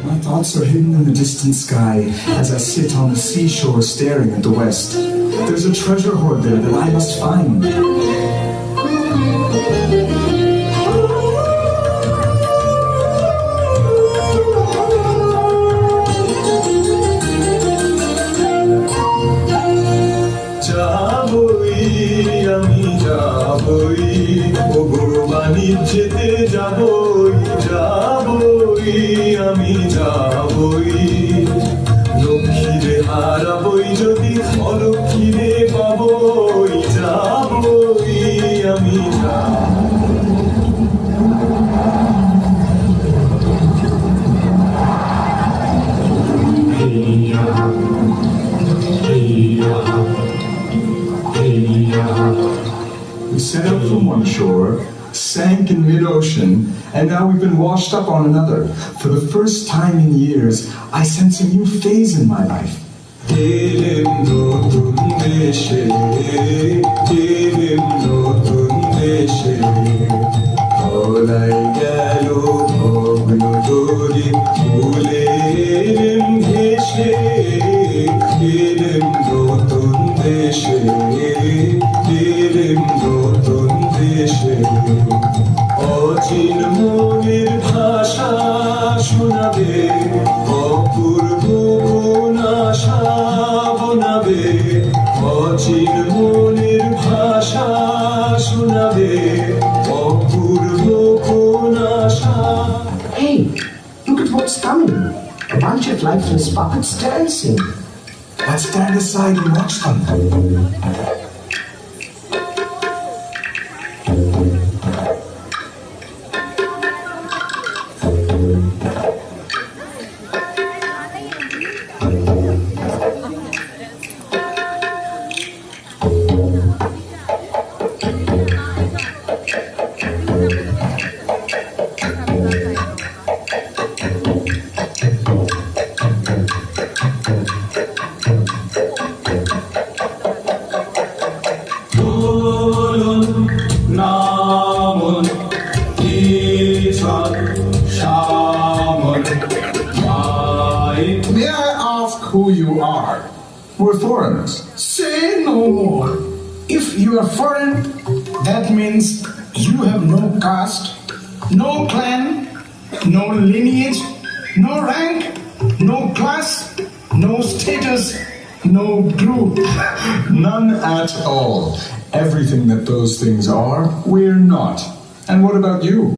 My thoughts are hidden in the distant sky as I sit on the seashore staring at the west. There's a treasure hoard there that I must find. যেতে যাবই আমি যাবই লক্ষ্মীরে হারাবই যদি অলক্ষ্মীরে পাবই যাবই আমি We set out from one shore, sank in mid-ocean, and now we've been washed up on another. For the first time in years, I sense a new phase in my life. অচিন মনের ভাষা শোনাবে অপূর্ব কোন আশা বনাবে অচিন মনের ভাষা শোনাবে অপূর্ব কোন আশা Hey, look at what's coming. A bunch of lifeless puppets dancing. Let's stand aside and watch them. May I ask who you are? We're foreigners. Say no more. If you are foreign, that means you have no caste, no clan, no lineage, no rank, no class, no status, no group. None at all. Everything that those things are, we're not. And what about you?